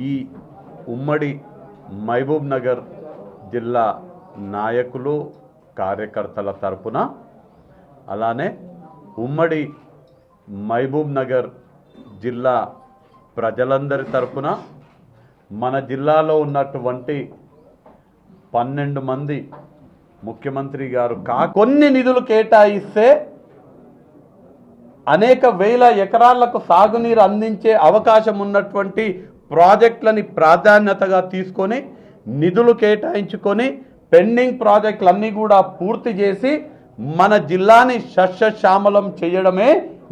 ఈ ఉమ్మడి మహబూబ్ నగర్ జిల్లా నాయకులు కార్యకర్తల తరపున అలానే ఉమ్మడి మహబూబ్ నగర్ జిల్లా ప్రజలందరి తరపున మన జిల్లాలో ఉన్నటువంటి 12 మంది ముఖ్యమంత్రి గారు కొన్ని నిధులు కేటాయిస్తే అనేక వేల ఎకరాలకు సాగునీరు అందించే అవకాశం ఉన్నటువంటి ప్రాజెక్టులని ప్రాధాన్యతగా తీసుకొని నిధులు కేటాయించుకొని పెండింగ్ ప్రాజెక్టులన్నీ కూడా పూర్తి చేసి మన జిల్లాని సస్యశ్యామలం చేయడమే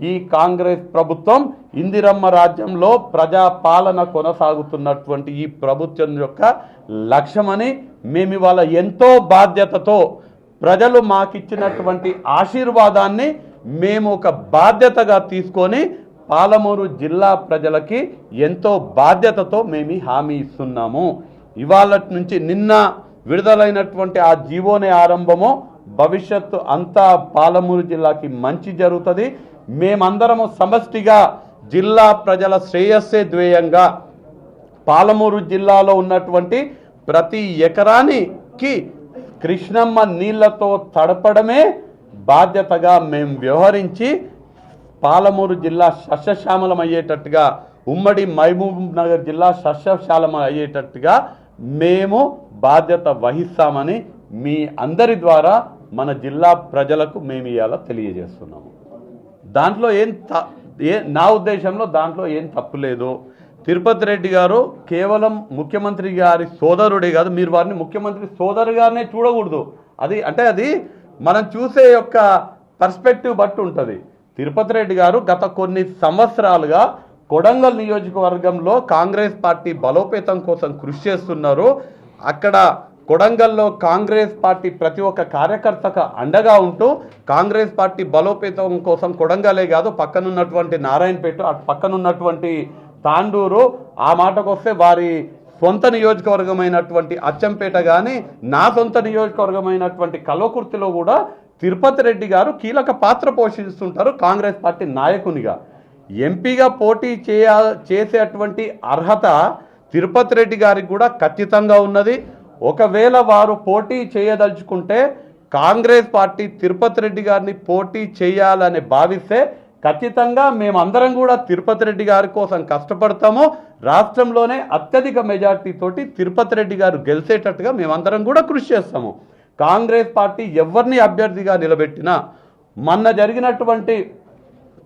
ఈ కాంగ్రెస్ ప్రభుత్వం ఇందిరమ్మ రాజ్యంలో ప్రజాపాలన కొనసాగుతున్నటువంటి ఈ ప్రభుత్వం యొక్క లక్ష్యమని మేము ఇవాళ ఎంతో బాధ్యతతో ప్రజలు మాకిచ్చినటువంటి ఆశీర్వాదాన్ని మేము ఒక బాధ్యతగా తీసుకొని పాలమూరు జిల్లా ప్రజలకి ఎంతో బాధ్యతతో మేము హామీ ఇస్తున్నాము. ఇవాళ నుంచి నిన్న విడుదలైనటువంటి ఆ జీవోనే ఆరంభము భవిష్యత్తు అంతా పాలమూరు జిల్లాకి మంచి జరుగుతుంది. మేమందరము సమష్టిగా జిల్లా ప్రజల శ్రేయస్సే ధ్యేయంగా పాలమూరు జిల్లాలో ఉన్నటువంటి ప్రతి ఎకరానికి కృష్ణమ్మ నీళ్లతో తడపడమే బాధ్యతగా మేము వ్యవహరించి పాలమూరు జిల్లా సస్యశ్యామలం అయ్యేటట్టుగా ఉమ్మడి మహబూబ్ నగర్ జిల్లా సస్యశ్యామలం అయ్యేటట్టుగా మేము బాధ్యత వహిస్తామని మీ అందరి ద్వారా మన జిల్లా ప్రజలకు మేము ఇవాళ తెలియజేస్తున్నాము. దాంట్లో నా ఉద్దేశంలో దాంట్లో ఏం తప్పు లేదు. తిరుపతి రెడ్డి గారు కేవలం ముఖ్యమంత్రి గారి సోదరుడే కాదు, మీరు వారిని ముఖ్యమంత్రి సోదరు గారినే చూడకూడదు. అది మనం చూసే యొక్క పర్స్పెక్టివ్ బట్టి ఉంటుంది. తిరుపతి రెడ్డి గారు గత కొన్ని సంవత్సరాలుగా కొడంగల్ నియోజకవర్గంలో కాంగ్రెస్ పార్టీ బలోపేతం కోసం కృషి చేస్తున్నారు. అక్కడ కొడంగల్లో కాంగ్రెస్ పార్టీ ప్రతి ఒక్క కార్యకర్తకు అండగా ఉంటూ కాంగ్రెస్ పార్టీ బలోపేతం కోసం కొడంగలే కాదు పక్కనున్నటువంటి నారాయణపేట అటు పక్కనున్నటువంటి తాండూరు ఆ మాటకొస్తే వారి సొంత నియోజకవర్గమైనటువంటి అచ్చంపేట కానీ నా సొంత నియోజకవర్గమైనటువంటి కల్వకుర్తిలో కూడా తిరుపతి రెడ్డి గారు కీలక పాత్ర పోషిస్తుంటారు. కాంగ్రెస్ పార్టీ నాయకునిగా ఎంపీగా పోటీ చేసేటువంటి అర్హత తిరుపతి రెడ్డి గారికి కూడా ఖచ్చితంగా ఉన్నది. ఒకవేళ వారు పోటీ చేయదలుచుకుంటే కాంగ్రెస్ పార్టీ తిరుపతి రెడ్డి గారిని పోటీ చేయాలని భావిస్తే ఖచ్చితంగా మేమందరం కూడా తిరుపతి రెడ్డి గారి కోసం కష్టపడతాము. రాష్ట్రంలోనే అత్యధిక మెజార్టీ తోటి తిరుపతి రెడ్డి గారు గెలిచేటట్టుగా మేమందరం కూడా కృషి చేస్తాము. కాంగ్రెస్ పార్టీ ఎవరిని అభ్యర్థిగా నిలబెట్టినా మొన్న జరిగినటువంటి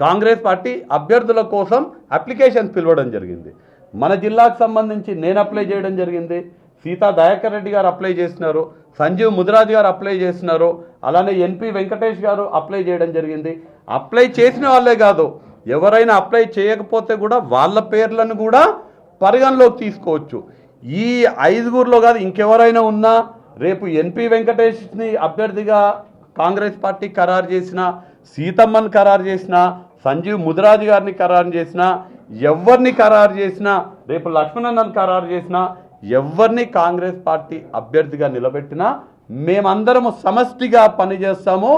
కాంగ్రెస్ పార్టీ అభ్యర్థుల కోసం అప్లికేషన్ పిలవడం జరిగింది. మన జిల్లాకు సంబంధించి నేను అప్లై చేయడం జరిగింది, సీతా దయాకర్ రెడ్డి గారు అప్లై చేసినారు, సంజీవ్ ముదిరాజ్ గారు అప్లై చేసినారు, అలానే ఎన్పి వెంకటేష్ గారు అప్లై చేయడం జరిగింది. అప్లై చేసిన వాళ్ళే కాదు, ఎవరైనా అప్లై చేయకపోతే కూడా వాళ్ళ పేర్లను కూడా పరిగణలోకి తీసుకోవచ్చు. ఈ 5గురిలో కాదు ఇంకెవరైనా ఉన్నా రేపు ఎన్పి వెంకటేష్ని అభ్యర్థిగా కాంగ్రెస్ పార్టీ ఖరారు చేసిన, సీతమ్మని ఖరారు చేసిన, సంజీవ్ ముదిరాజ్ గారిని ఖరారు చేసిన, ఎవరిని ఖరారు చేసినా, రేపు లక్ష్మణన్నను ఖరారు చేసినా, ఎవరిని కాంగ్రెస్ పార్టీ అభ్యర్థిగా నిలబెట్టినా మేమందరము సమష్టిగా పనిచేస్తాము.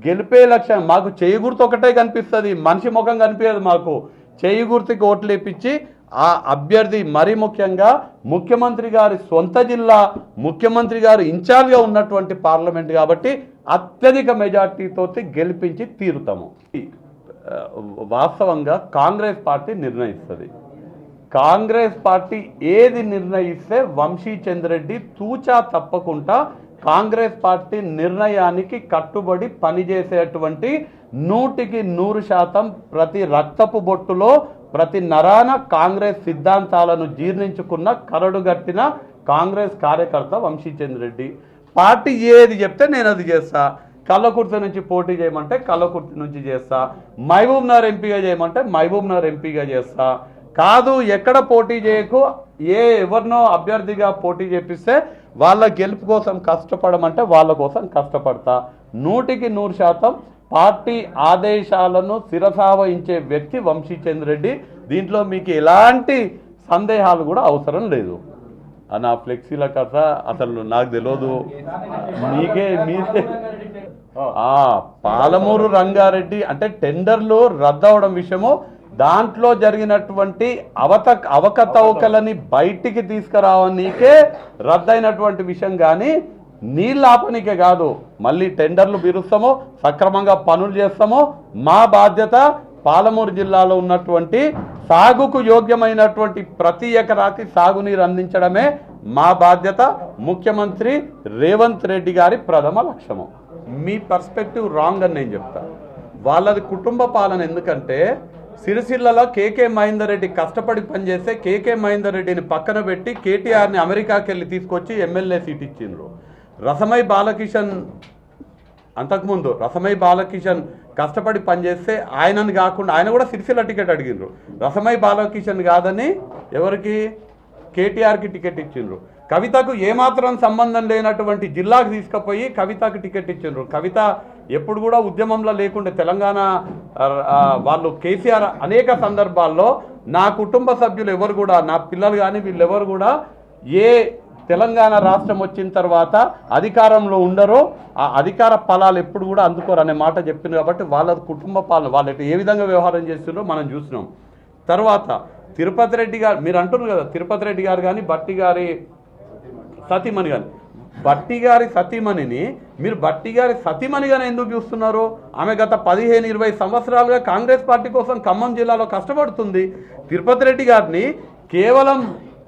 గెలిపే లక్ష్యం మాకు చేయి గుర్తు ఒకటే కనిపిస్తుంది, మనిషి ముఖం కనిపించదు. మాకు చేయి గుర్తుకి ఓట్లు వేపించి ఆ అభ్యర్థి మరీ ముఖ్యంగా ముఖ్యమంత్రి గారి సొంత జిల్లా, ముఖ్యమంత్రి గారు ఇన్ఛార్జ్గా ఉన్నటువంటి పార్లమెంట్ కాబట్టి అత్యధిక మెజార్టీతో గెలిపించి తీరుతాము. వాస్తవంగా కాంగ్రెస్ పార్టీ నిర్ణయిస్తుంది. కాంగ్రెస్ పార్టీ ఏది నిర్ణయిస్తే వంశీచంద్రెడ్డి తూచా తప్పకుండా కాంగ్రెస్ పార్టీ నిర్ణయానికి కట్టుబడి పనిచేసేటువంటి 100% ప్రతి రక్తపు బొట్టులో ప్రతి నరాన కాంగ్రెస్ సిద్ధాంతాలను జీర్ణించుకున్న కరడుగట్టిన కాంగ్రెస్ కార్యకర్త వంశీచంద్రెడ్డి. పార్టీ ఏది చెప్తే నేను అది చేస్తా. కల్వకుర్తి నుంచి పోటీ చేయమంటే కల్వకుర్తి నుంచి చేస్తా, మహబూబ్ నగర్ ఎంపీగా చేయమంటే మహబూబ్ నగర్ ఎంపీగా చేస్తా. కాదు ఎక్కడ పోటీ చేయకు, ఎవరినో అభ్యర్థిగా పోటీ చేపిస్తే వాళ్ళ గెలుపు కోసం కష్టపడమంటే వాళ్ళ కోసం కష్టపడతా. 100% పార్టీ ఆదేశాలను శిరసావహించే వ్యక్తి వంశీచంద్రెడ్డి. దీంట్లో మీకు ఎలాంటి సందేహాలు కూడా అవసరం లేదు. నా ఫ్లెక్సీల కథ అసలు నాకు తెలియదు, మీరే పాలమూరు రంగారెడ్డి అంటే టెండర్లు రద్దవడం విషయము దాంట్లో జరిగినటువంటి అవకతవకలని బయటికి తీసుకురావడానికే రద్దయినటువంటి విషయం కానీ నీళ్ళు ఆపనికే కాదు. మళ్ళీ టెండర్లు పిలుస్తామో సక్రమంగా పనులు చేస్తామో మా బాధ్యత పాలమూరు జిల్లాలో ఉన్నటువంటి సాగుకు యోగ్యమైనటువంటి ప్రతి ఎకరాకి సాగునీరు అందించడమే మా బాధ్యత. ముఖ్యమంత్రి రేవంత్ రెడ్డి గారి ప్రథమ లక్ష్యము. మీ పర్స్పెక్టివ్ రాంగ్ అని నేను చెప్తా. వాళ్ళది కుటుంబ పాలన. ఎందుకంటే సిరిసిల్లలో కేకే మహేందర్ రెడ్డి కష్టపడి పనిచేస్తే కేకే మహేందర్ రెడ్డిని పక్కన పెట్టి కేటీఆర్ని అమెరికాకి వెళ్ళి తీసుకొచ్చి ఎమ్మెల్యే సీట్ ఇచ్చిండ్రు. రసమై బాలకిషన్ అంతకుముందు రసమై బాలకిషన్ కష్టపడి పనిచేస్తే ఆయనని కాకుండా ఆయన కూడా సిరిసిల్ల టికెట్ అడిగిండ్రు. రసమై బాలకిషన్ కాదని ఎవరికి కేటీఆర్కి టికెట్ ఇచ్చిండ్రు. కవితకు ఏమాత్రం సంబంధం లేనటువంటి జిల్లాకు తీసుకుపోయి కవితకు టికెట్ ఇచ్చిండ్రు. కవిత ఎప్పుడు కూడా ఉద్యమంలో లేకుండే తెలంగాణ వాళ్ళు కేసీఆర్ అనేక సందర్భాల్లో నా కుటుంబ సభ్యులు ఎవరు కూడా నా పిల్లలు కానీ వీళ్ళెవరు కూడా ఏ తెలంగాణ రాష్ట్రం వచ్చిన తర్వాత అధికారంలో ఉండరో ఆ అధికార ఫలాలు ఎప్పుడు కూడా అందుకోరు అనే మాట చెప్పింది. కాబట్టి వాళ్ళ కుటుంబ పాలన వాళ్ళు ఏ విధంగా వ్యవహారం చేస్తున్నారో మనం చూసినాం. తర్వాత తిరుపతి రెడ్డి గారు మీరు అంటున్నారు కదా, తిరుపతి రెడ్డి గారు కానీ బట్టి గారి సతీమణి కానీ బట్టి గారి సతీమణిని మీరు బట్టి గారి సతీమణిగానే ఎందుకు చూస్తున్నారు? ఆమె గత 15-20 సంవత్సరాలుగా కాంగ్రెస్ పార్టీ కోసం ఖమ్మం జిల్లాలో కష్టపడుతుంది. తిరుపతి రెడ్డి గారిని కేవలం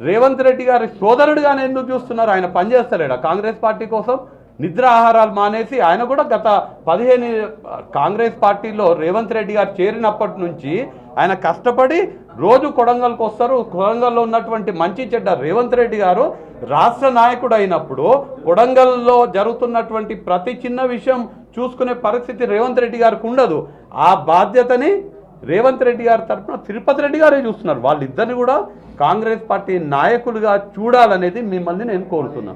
రేవంత్ రెడ్డి గారి సోదరుడిగానే ఎందుకు చూస్తున్నారు? ఆయన పనిచేస్తలేడా కాంగ్రెస్ పార్టీ కోసం? నిద్ర ఆహారాలు మానేసి ఆయన కూడా గత 15 కాంగ్రెస్ పార్టీలో రేవంత్ రెడ్డి గారు చేరినప్పటి నుంచి ఆయన కష్టపడి రోజు కొడంగల్కి వస్తారు. కొడంగల్లో ఉన్నటువంటి మంచి చెడ్డ రేవంత్ రెడ్డి గారు రాష్ట్ర నాయకుడు అయినప్పుడు కొడంగల్లో జరుగుతున్నటువంటి ప్రతి చిన్న విషయం చూసుకునే పరిస్థితి రేవంత్ రెడ్డి గారికి ఉండదు. ఆ బాధ్యతని రేవంత్ రెడ్డి గారి తరఫున తిరుపతి రెడ్డి గారే చూస్తున్నారు. వాళ్ళిద్దరిని కూడా కాంగ్రెస్ పార్టీ నాయకులుగా చూడాలనేది మిమ్మల్ని నేను కోరుతున్నా.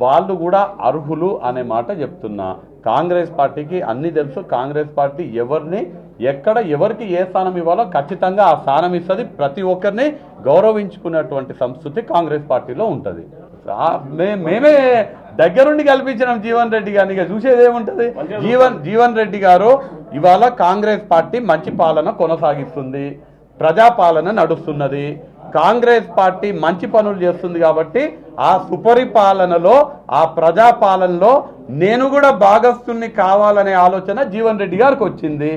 వాళ్ళు కూడా అర్హులు అనే మాట చెప్తున్నా. కాంగ్రెస్ పార్టీకి అన్ని తెలుసు. కాంగ్రెస్ పార్టీ ఎవరిని ఎక్కడ ఎవరికి ఏ స్థానం ఇవ్వాలో ఖచ్చితంగా ఆ స్థానం ఇస్తుంది. ప్రతి ఒక్కరిని గౌరవించుకున్నటువంటి సంస్కృతి కాంగ్రెస్ పార్టీలో ఉంటుంది. మేమే దగ్గరుండి కల్పించినాం జీవన్ రెడ్డి గారిని. ఇక చూసేది ఏముంటుంది? జీవన్ రెడ్డి గారు ఇవాళ కాంగ్రెస్ పార్టీ మంచి పాలన కొనసాగిస్తుంది, ప్రజాపాలన నడుస్తున్నది. కాంగ్రెస్ పార్టీ మంచి పనులు చేస్తుంది కాబట్టి ఆ సుపరిపాలనలో ఆ ప్రజాపాలనలో నేను కూడా భాగస్తుని కావాలనే ఆలోచన జీవన్ రెడ్డి గారికి వచ్చింది.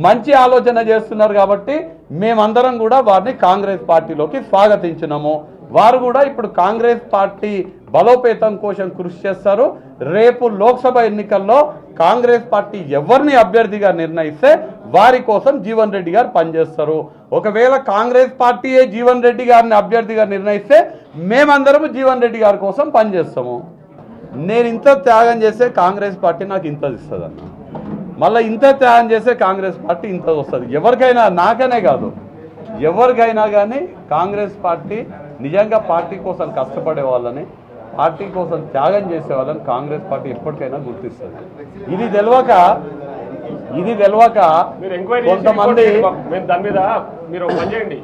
మంచి ఆలోచన చేస్తున్నారు కాబట్టి మేమందరం కూడా వారిని కాంగ్రెస్ పార్టీలోకి స్వాగతించినాము. వారు కూడా ఇప్పుడు కాంగ్రెస్ పార్టీ బలోపేతం కోసం కృషి చేస్తారు. రేపు లోక్సభ ఎన్నికల్లో కాంగ్రెస్ పార్టీ ఎవరిని అభ్యర్థిగా నిర్ణయిస్తే వారి కోసం జీవన్ రెడ్డి గారు పనిచేస్తారు. ఒకవేళ కాంగ్రెస్ పార్టీయే జీవన్ రెడ్డి గారిని అభ్యర్థిగా నిర్ణయిస్తే మేమందరం జీవన్ రెడ్డి గారి కోసం పనిచేస్తాము. నేను ఇంత త్యాగం చేస్తే కాంగ్రెస్ పార్టీ నాకు ఇంత ఇస్తుంది అన్న, మళ్ళీ ఇంత త్యాగం చేస్తే కాంగ్రెస్ పార్టీ ఇంత వస్తుంది. ఎవరికైనా, నాకనే కాదు ఎవరికైనా కానీ కాంగ్రెస్ పార్టీ నిజంగా పార్టీ కోసం కష్టపడే వాళ్ళని, పార్టీ కోసం త్యాగం చేసే వాళ్ళని కాంగ్రెస్ పార్టీ ఎప్పటికైనా గుర్తిస్తుంది. ఇది తెలియక కొంతమంది దాని మీద మీరు పనిచేయండి.